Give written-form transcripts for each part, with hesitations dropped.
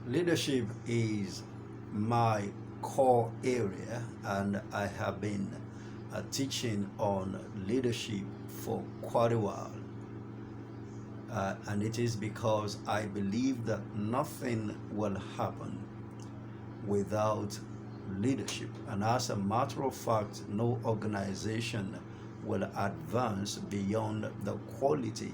Leadership is my core area, and I have been teaching on leadership for quite a while. And it is because I believe that nothing will happen without leadership. And as a matter of fact, no organization will advance beyond the quality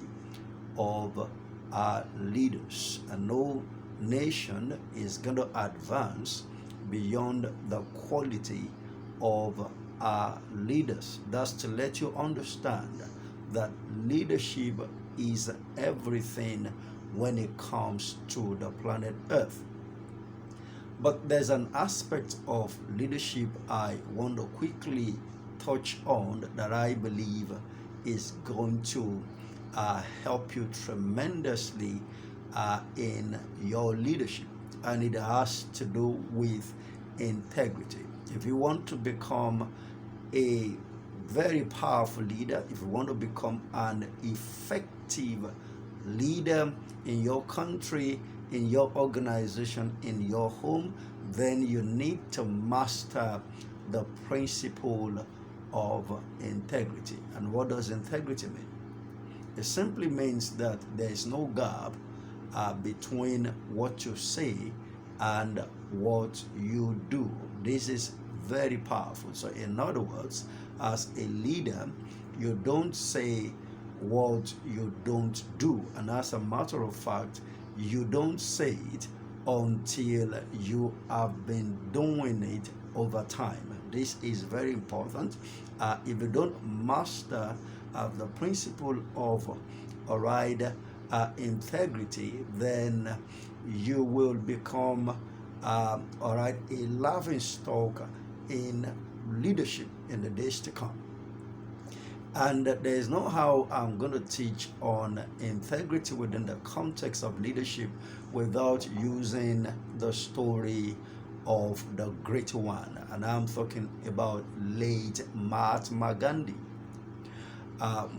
of our leaders, and no nation is going to advance beyond the quality of our leaders. That's to let you understand that leadership is everything when it comes to the planet Earth. But there's an aspect of leadership I want to quickly touch on that I believe is going to help you tremendously in your leadership, and it has to do with integrity. If you want to become a very powerful leader, if you want to become an effective leader in your country, in your organization, in your home, then you need to master the principle of integrity. And what does integrity mean? It simply means that there is no gap between what you say and what you do. This is very powerful. So, in other words, as a leader, you don't say what you don't do. And as a matter of fact, you don't say it until you have been doing it over time. This is very important. If you don't master the principle of integrity, then you will become a laughing stock in leadership in the days to come. And there is no how I'm going to teach on integrity within the context of leadership without using the story of the great one. And I'm talking about late Mahatma Gandhi.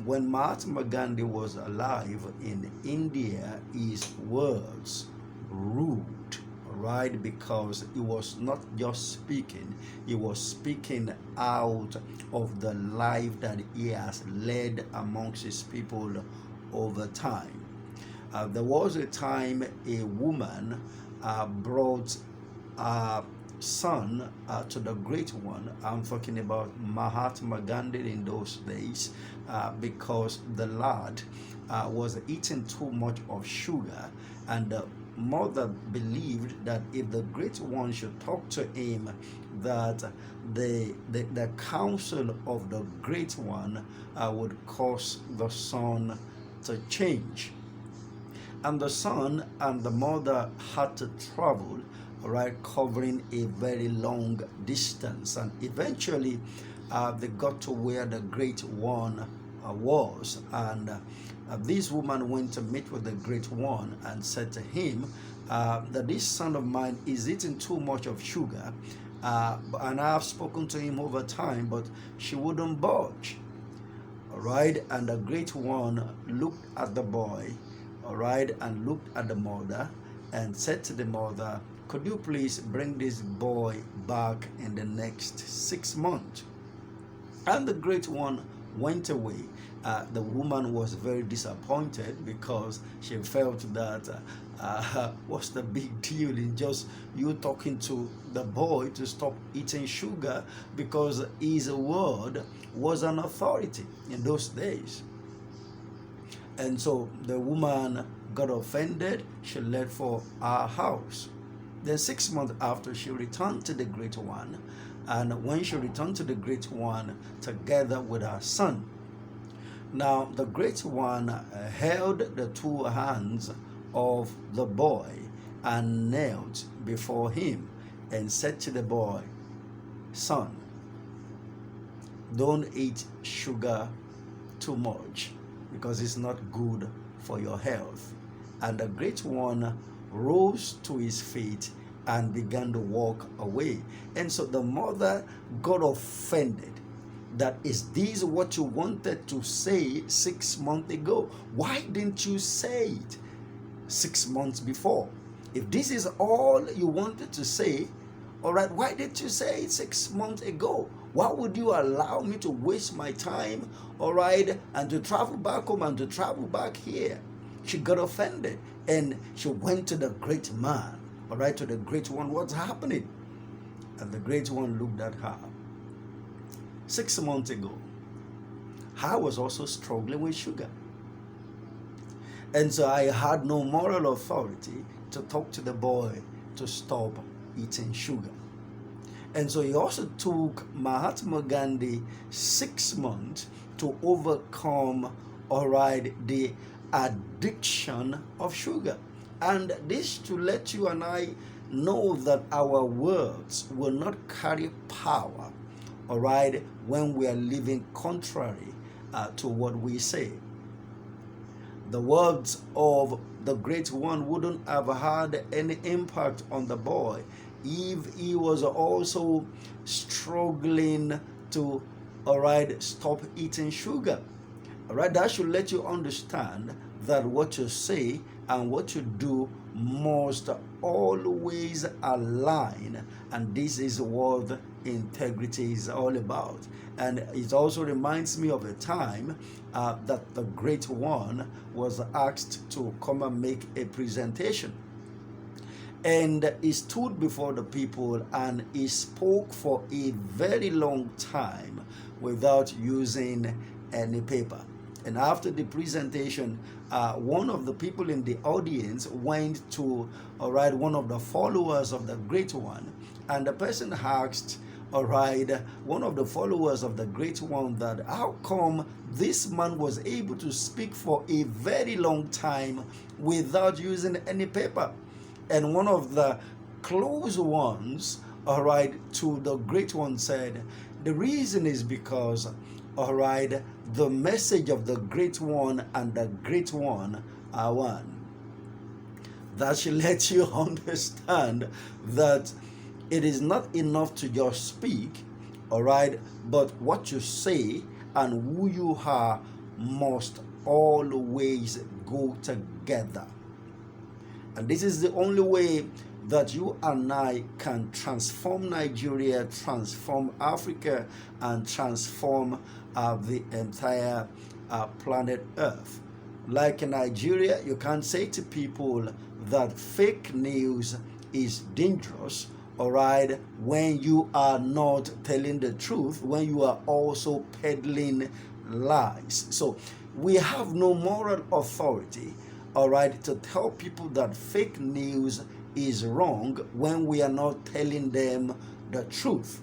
When Mahatma Gandhi was alive in India, his words ruled, right? Because he was not just speaking, he was speaking out of the life that he has led amongst his people over time. There was a time a woman brought a son to the great one. I'm talking about Mahatma Gandhi in those days, because the lad was eating too much of sugar, and the mother believed that if the great one should talk to him, that the counsel of the great one would cause the son to change. And the son and the mother had to travel, right, covering a very long distance, and eventually they got to where the great one was. And this woman went to meet with the great one and said to him that this son of mine is eating too much of sugar, and I have spoken to him over time, but she wouldn't budge. All right, and the great one looked at the boy, all right, and looked at the mother and said to the mother, could you please bring this boy back in the next 6 months? And the great one went away. The woman was very disappointed because she felt that what's the big deal in just you talking to the boy to stop eating sugar, because his word was an authority in those days. And so the woman got offended. She left for our house. Then 6 months after, she returned to the great one. And when she returned to the great one together with her son, now the great one held the two hands of the boy and knelt before him and said to the boy, son, don't eat sugar too much because it's not good for your health. And the great one rose to his feet and began to walk away. And so the mother got offended. That is this what you wanted to say 6 months ago? Why didn't you say it 6 months before? If this is all you wanted to say, all right, why did you say it 6 months ago? Why would you allow me to waste my time, all right, and to travel back home and to travel back here? She got offended and she went to the great man, all right, to the great one. What's happening? And the great one looked at her. 6 months ago, I was also struggling with sugar. And so I had no moral authority to talk to the boy to stop eating sugar. And so it also took Mahatma Gandhi 6 months to overcome, all right, the addiction of sugar. And this to let you and I know that our words will not carry power, all right, when we are living contrary to what we say. The words of the great one wouldn't have had any impact on the boy if he was also struggling to, all right, stop eating sugar. All right, that should let you understand that what you say and what you do must always align, and this is what integrity is all about. And it also reminds me of a time that the great one was asked to come and make a presentation, and he stood before the people and he spoke for a very long time without using any paper. And after the presentation, one of the people in the audience went to, all right, one of the followers of the great one, and the person asked, all right, one of the followers of the great one, that how come this man was able to speak for a very long time without using any paper? And one of the close ones, all right, to the great one said, the reason is because, all right, the message of the great one and the great one are one. That should let you understand that it is not enough to just speak, all right, but what you say and who you are must always go together. And this is the only way that you and I can transform Nigeria, transform Africa, and transform the entire planet Earth. Like in Nigeria, you can't say to people that fake news is dangerous, all right, when you are not telling the truth, when you are also peddling lies. So we have no moral authority, all right, to tell people that fake news is wrong when we are not telling them the truth.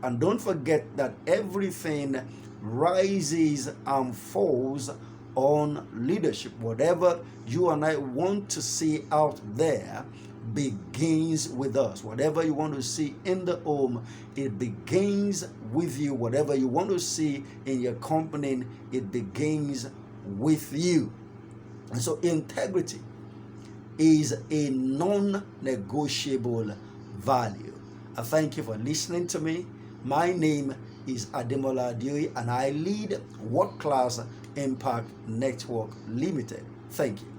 And don't forget that everything rises and falls on leadership. Whatever you and I want to see out there begins with us. Whatever you want to see in the home, it begins with you. Whatever you want to see in your company, it begins with you. And so integrity is a non-negotiable value. I thank you for listening to me. My name is Ademola Adeoye, and I lead World Class Impact Network Limited. Thank you.